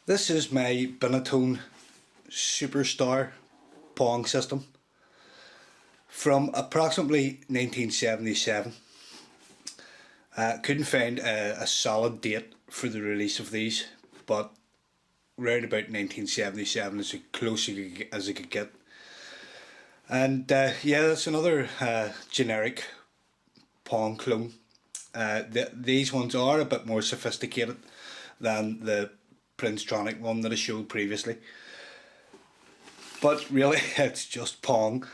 This is my Binatone Superstar Pong system from approximately 1977. Couldn't find a solid date for the release of these, but round about 1977 is as close as I could get. And yeah, that's another generic Pong clone. These ones are a bit more sophisticated than the Princetronic one that I showed previously, but really it's just Pong.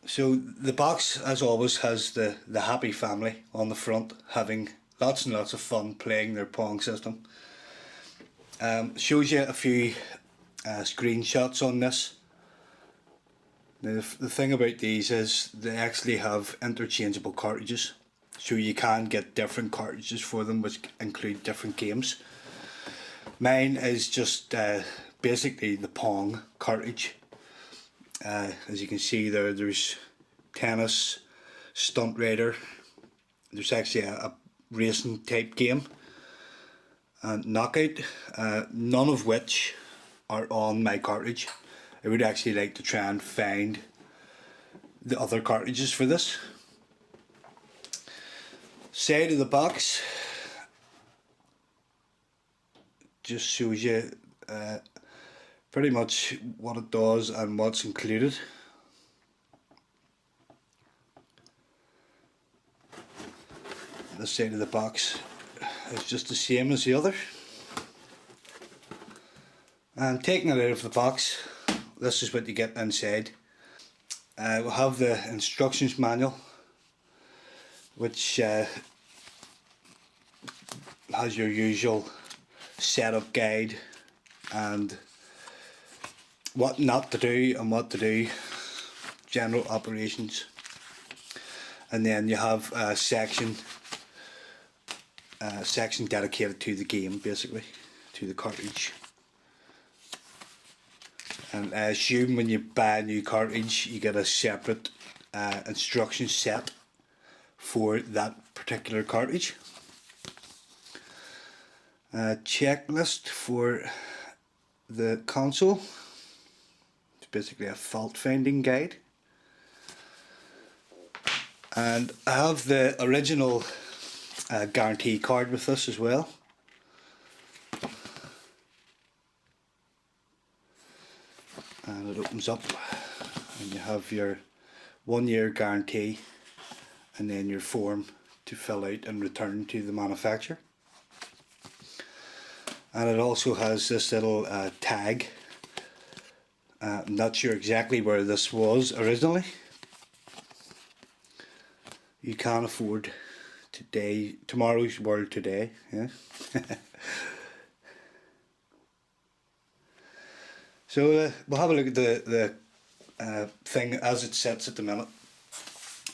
So the box, as always, has the happy family on the front having lots and lots of fun playing their Pong system. Shows you a few screenshots on this. Now the thing about these is they actually have interchangeable cartridges, so you can get different cartridges for them which include different games. Mine is just basically the Pong cartridge. As you can see there's tennis, stunt rider, there's actually a racing type game, and knockout, none of which are on my cartridge. I would actually like to try and find the other cartridges for this. Side of the box just shows you pretty much what it does and what's included. This side of the box is just the same as the other. And taking it out of the box, this is what you get inside. We'll have the instructions manual, which has your usual setup guide and what not to do and what to do, general operations. And then you have a section dedicated to the game, basically, to the cartridge. And I assume when you buy a new cartridge you get a separate instruction set for that particular cartridge. Checklist for the console. It's basically a fault finding guide. And I have the original guarantee card with this as well. And it opens up and you have your 1 year guarantee and then your form to fill out and return to the manufacturer. And it also has this little tag. I'm not sure exactly where this was originally. You can't afford tomorrow's world today, yeah. So we'll have a look at the thing as it sits at the minute.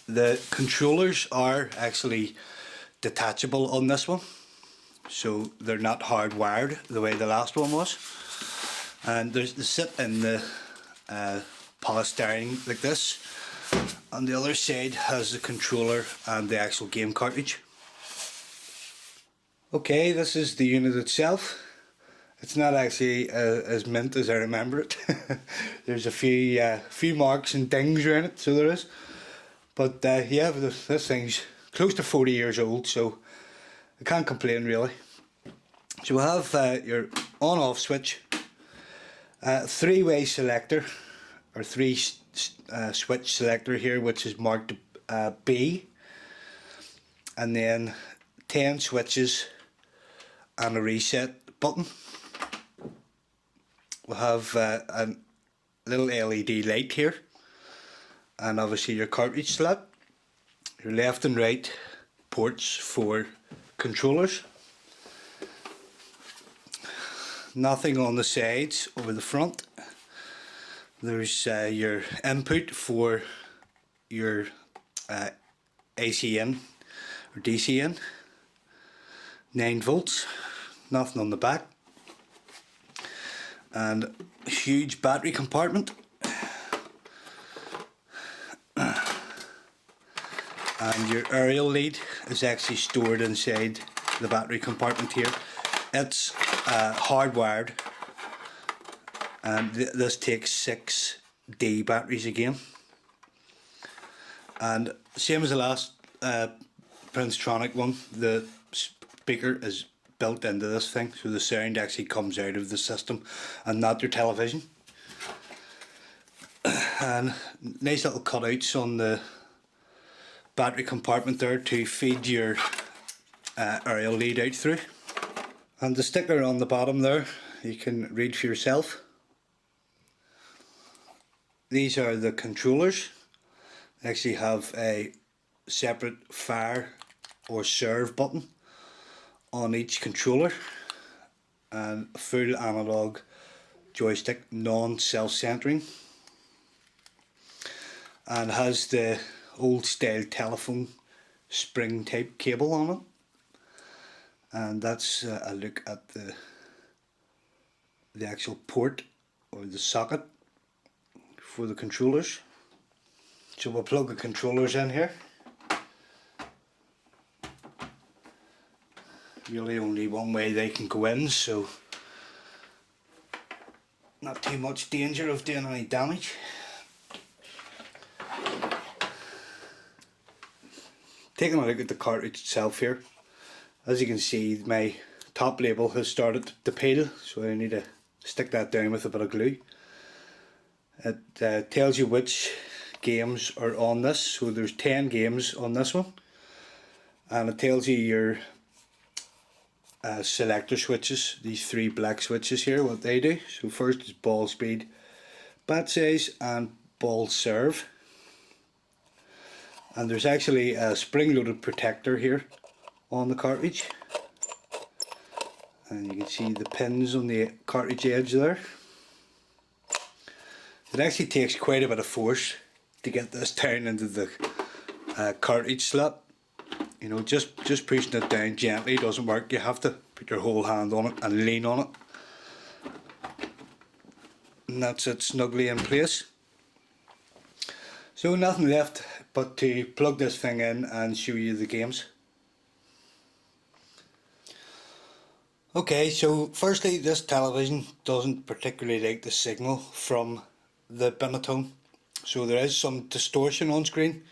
The controllers are actually detachable on this one, so they're not hardwired the way the last one was. And they sit in the polystyrene like this. On the other side has the controller and the actual game cartridge. Okay, this is the unit itself. It's not actually as mint as I remember it. There's a few marks and dings around it, so there is. But yeah, this thing's close to 40 years old, so I can't complain really. So we'll have your on-off switch, three-way selector, or switch selector here, which is marked B, and then 10 switches and a reset button. We'll have a little LED light here, and obviously your cartridge slot, your left and right ports for controllers. Nothing on the sides or the front. There's your input for your AC in or DC in, 9 volts, nothing on the back, and a huge battery compartment, and your aerial lead is actually stored inside the battery compartment here. It's hardwired, and this takes 6D batteries again, and same as the last Princetronic one, the speaker is built into this thing, so the sound actually comes out of the system and not your television. And nice little cutouts on the battery compartment there to feed your aerial lead out through. And the sticker on the bottom there, you can read for yourself. These are the controllers. They actually have a separate fire or serve button on each controller, and a full analog joystick, non-self-centering, and has the old style telephone spring type cable on it. And that's a look at the actual port or the socket for the controllers. So we'll plug the controllers in here. Really only one way they can go in, so not too much danger of doing any damage. Taking a look at the cartridge itself here, as you can see my top label has started to peel, so I need to stick that down with a bit of glue. It tells you which games are on this, so there's 10 games on this one, and it tells you your selector switches, these 3 black switches here, what they do. So first is ball speed, bat size and ball serve. And there's actually a spring loaded protector here on the cartridge, and you can see the pins on the cartridge edge there. It actually takes quite a bit of force to get this down into the cartridge slot. You know, just pushing it down gently doesn't work. You have to put your whole hand on it and lean on it, and that's it snugly in place. So nothing left but to plug this thing in and show you the games. Okay, so firstly, this television doesn't particularly like the signal from the Binatone, so there is some distortion on screen.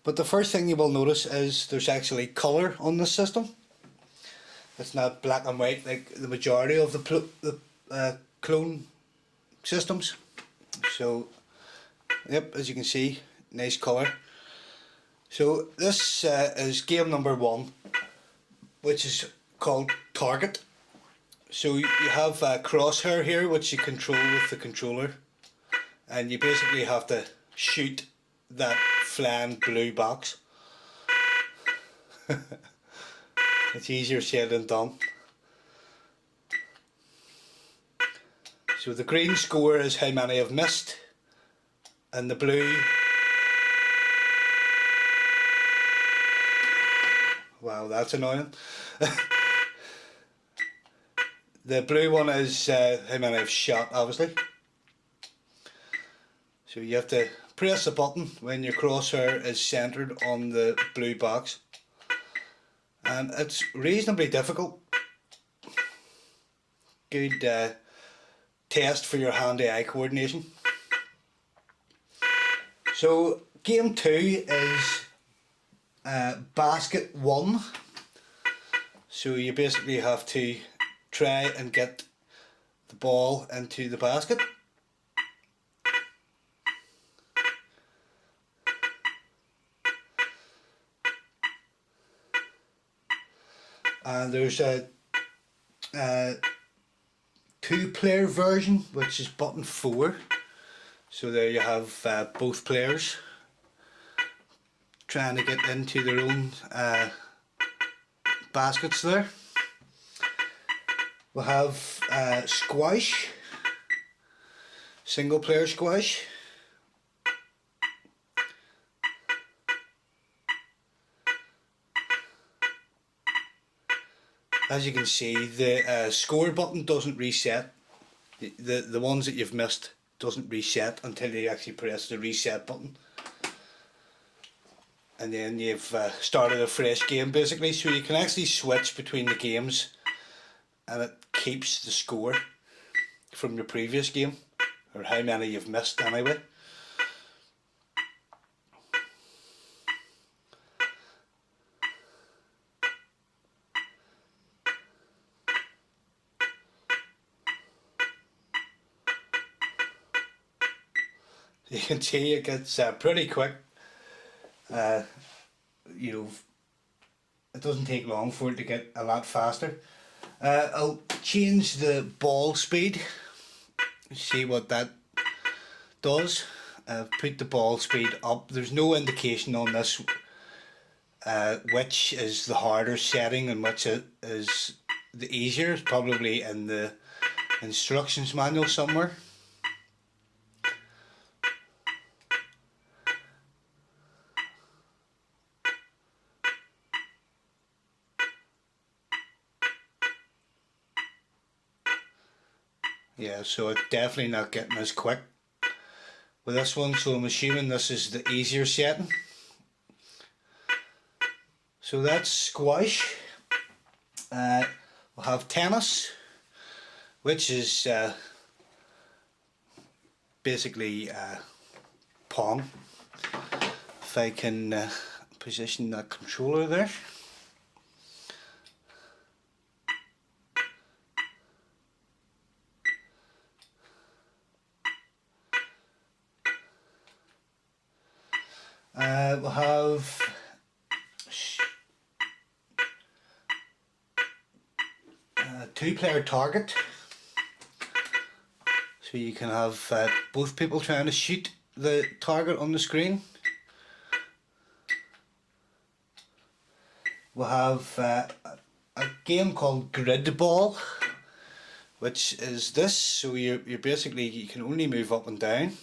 But the first thing you will notice is there's actually colour on this system. It's not black and white like the majority of the clone systems. So, yep, as you can see, nice colour. So this is game number 1, which is called Target. So you have a crosshair here which you control with the controller, and you basically have to shoot that flying blue box. It's easier said than done. So the green score is how many I've missed, and the blue, wow, that's annoying. The blue one is how many I've shot, obviously. So you have to press the button when your crosshair is centered on the blue box, and it's reasonably difficult. Good test for your hand-eye coordination. So game 2 is basket 1. So you basically have to try and get the ball into the basket. And there's a 2-player version, which is button 4. So there you have both players trying to get into their own baskets there. We'll have squash, single player squash. As you can see, the score button doesn't reset. The ones that you've missed doesn't reset until you actually press the reset button. And then you've started a fresh game basically, so you can actually switch between the games, and it keeps the score from your previous game, or how many you've missed anyway. You can see it gets pretty quick. You know, it doesn't take long for it to get a lot faster. I'll change the ball speed. See what that does. Put the ball speed up. There's no indication on this which is the harder setting and which is the easier. It's probably in the instructions manual somewhere. Yeah, so it's definitely not getting as quick with this one, so I'm assuming this is the easier setting. So that's squash. We'll have tennis, which is basically Pong. If I can position that controller there. We'll have two-player target, so you can have both people trying to shoot the target on the screen. We'll have a game called Grid Ball, which is this, so you're basically, you can only move up and down.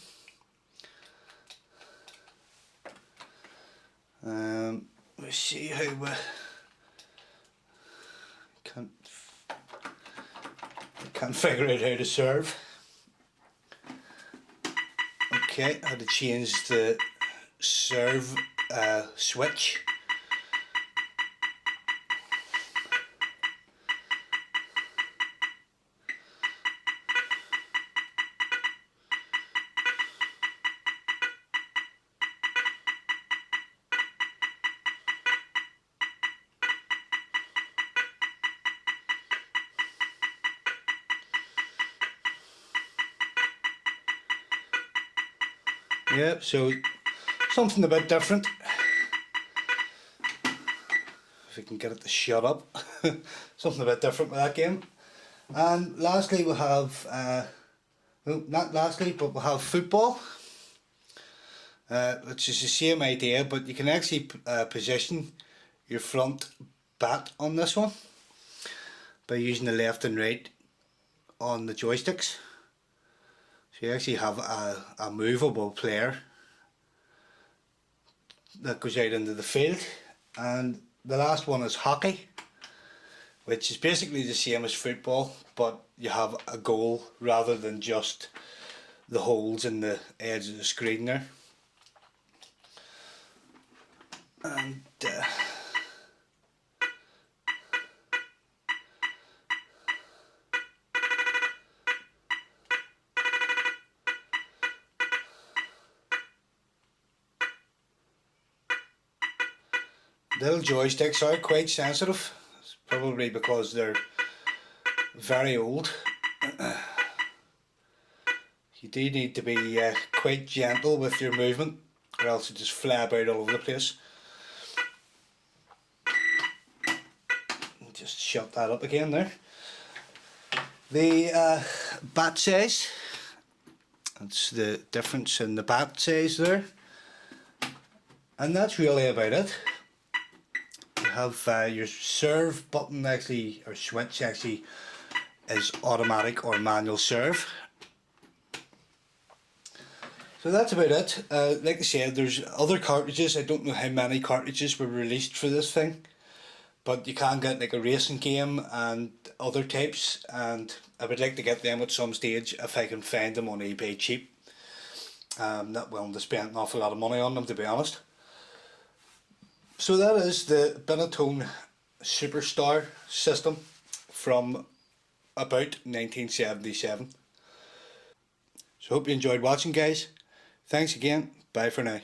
Let's see how we can't figure out how to serve. Okay, I had to change the serve switch. Yep, so something a bit different. If we can get it to shut up. Something a bit different with that game. And lastly we'll have, well, not lastly, but we'll have football. Which is the same idea, but you can actually position your front bat on this one by using the left and right on the joysticks. So you actually have a movable player that goes out into the field. And the last one is hockey, which is basically the same as football, but you have a goal rather than just the holes in the edge of the screen there. And little joysticks are quite sensitive. It's probably because they're very old. You do need to be quite gentle with your movement, or else you just flab out all over the place. Just shut that up again there. The bat size, that's the difference in the bat size there. And that's really about it. You have your serve button actually, or switch actually, is automatic or manual serve. So that's about it. Like I said, there's other cartridges. I don't know how many cartridges were released for this thing, but you can get like a racing game and other types, and I would like to get them at some stage if I can find them on eBay cheap. I'm not willing to spend an awful lot of money on them, to be honest. So that is the Binatone Superstar system from about 1977. So hope you enjoyed watching, guys. Thanks again. Bye for now.